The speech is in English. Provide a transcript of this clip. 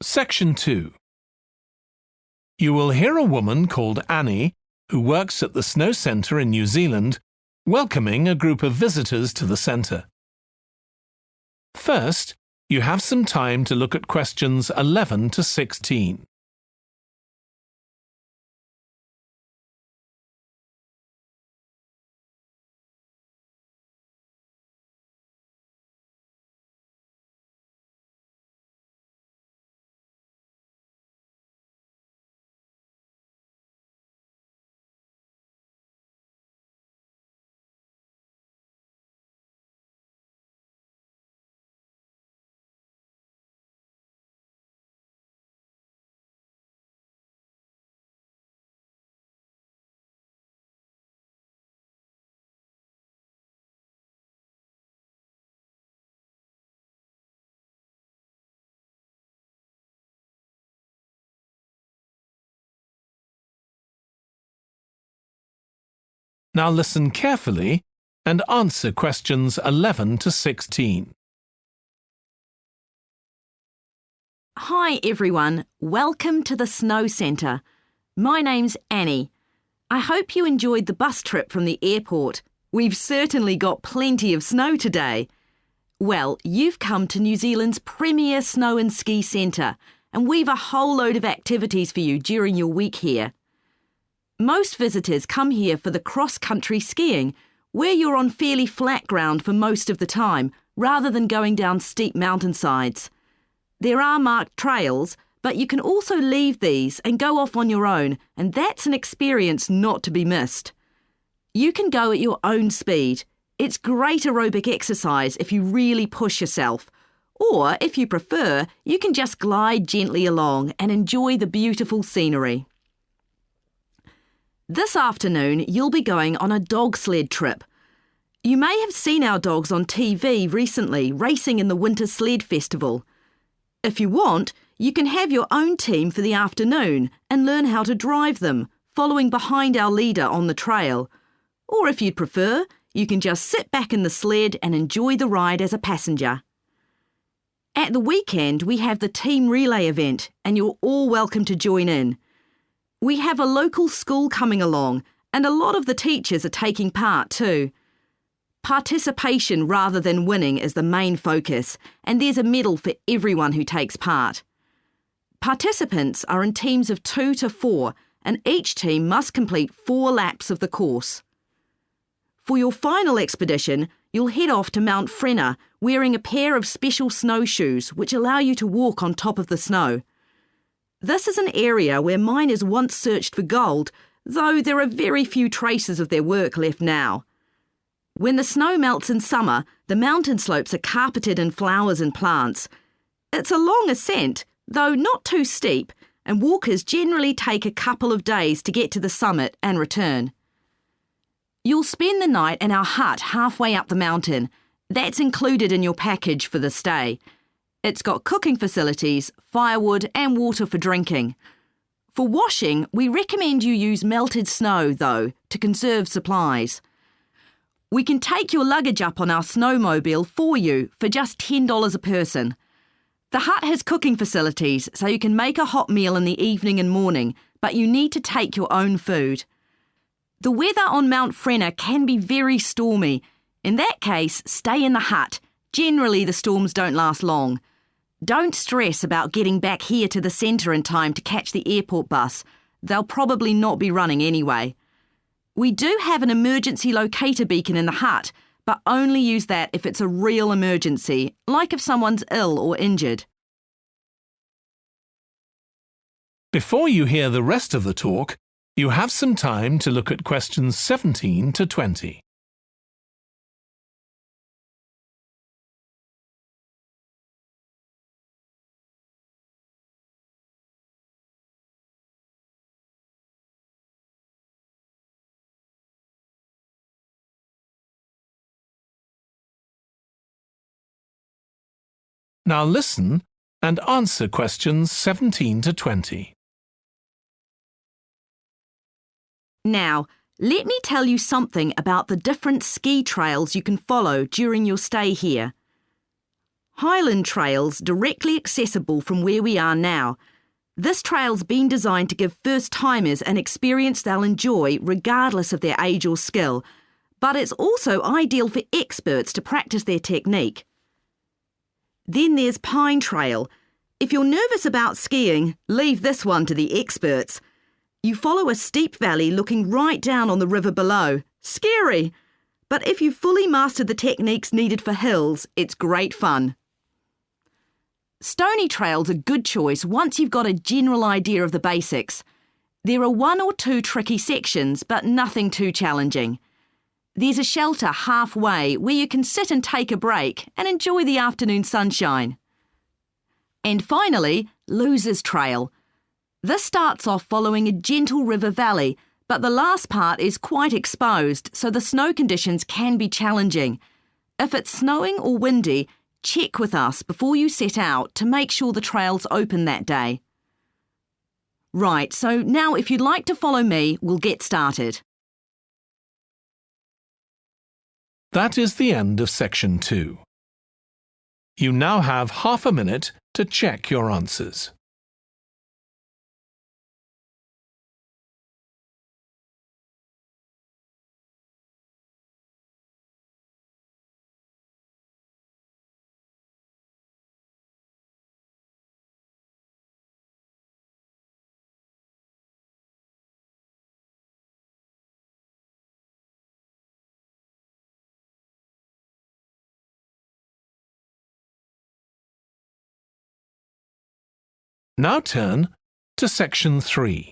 Section 2. You will hear a woman called Annie, who works at the Snow Centre in New Zealand, welcoming a group of visitors to the centre. First, you have some time to look at questions 11 to 16. Now listen carefully and answer questions 11 to 16. Hi everyone, welcome to the Snow Centre. My name's Annie. I hope you enjoyed the bus trip from the airport. We've certainly got plenty of snow today. Well, you've come to New Zealand's premier snow and ski centre, and we've a whole load of activities for you during your week here. Most visitors come here for the cross-country skiing, where you're on fairly flat ground for most of the time, rather than going down steep mountainsides. There are marked trails, but you can also leave these and go off on your own, and that's an experience not to be missed. You can go at your own speed. It's great aerobic exercise if you really push yourself. Or, if you prefer, you can just glide gently along and enjoy the beautiful scenery. This afternoon, you'll be going on a dog sled trip. You may have seen our dogs on TV recently racing in the Winter Sled Festival. If you want, you can have your own team for the afternoon and learn how to drive them, following behind our leader on the trail. Or if you'd prefer, you can just sit back in the sled and enjoy the ride as a passenger. At the weekend, we have the team relay event, and you're all welcome to join in. We have a local school coming along, and a lot of the teachers are taking part too. Participation rather than winning is the main focus, and there's a medal for everyone who takes part. Participants are in teams of 2 to 4, and each team must complete 4 laps of the course. For your final expedition, you'll head off to Mount Frenna wearing a pair of special snowshoes which allow you to walk on top of the snow. This is an area where miners once searched for gold, though there are very few traces of their work left now. When the snow melts in summer, the mountain slopes are carpeted in flowers and plants. It's a long ascent, though not too steep, and walkers generally take a couple of days to get to the summit and return. You'll spend the night in our hut halfway up the mountain. That's included in your package for the stay. It's got cooking facilities, firewood and water for drinking. For washing, we recommend you use melted snow, though, to conserve supplies. We can take your luggage up on our snowmobile for you for just $10 a person. The hut has cooking facilities, so you can make a hot meal in the evening and morning, but you need to take your own food. The weather on Mount Frenna can be very stormy. In that case, stay in the hut. Generally, the storms don't last long. Don't stress about getting back here to the centre in time to catch the airport bus. They'll probably not be running anyway. We do have an emergency locator beacon in the hut, but only use that if it's a real emergency, like if someone's ill or injured. Before you hear the rest of the talk, you have some time to look at questions 17 to 20. Now listen and answer questions 17 to 20. Now, let me tell you something about the different ski trails you can follow during your stay here. Highland Trail's directly accessible from where we are now. This trail's been designed to give first-timers an experience they'll enjoy regardless of their age or skill, but it's also ideal for experts to practice their technique. Then there's Pine Trail. If you're nervous about skiing, leave this one to the experts. You follow a steep valley looking right down on the river below. Scary! But if you've fully mastered the techniques needed for hills, it's great fun. Stony Trail's a good choice once you've got a general idea of the basics. There are 1 or 2 tricky sections, but nothing too challenging. There's a shelter halfway where you can sit and take a break and enjoy the afternoon sunshine. And finally, Losers Trail. This starts off following a gentle river valley, but the last part is quite exposed, so the snow conditions can be challenging. If it's snowing or windy, check with us before you set out to make sure the trail's open that day. Right, so now if you'd like to follow me, we'll get started. That is the end of section 2. You now have half a minute to check your answers. Now turn to section 3.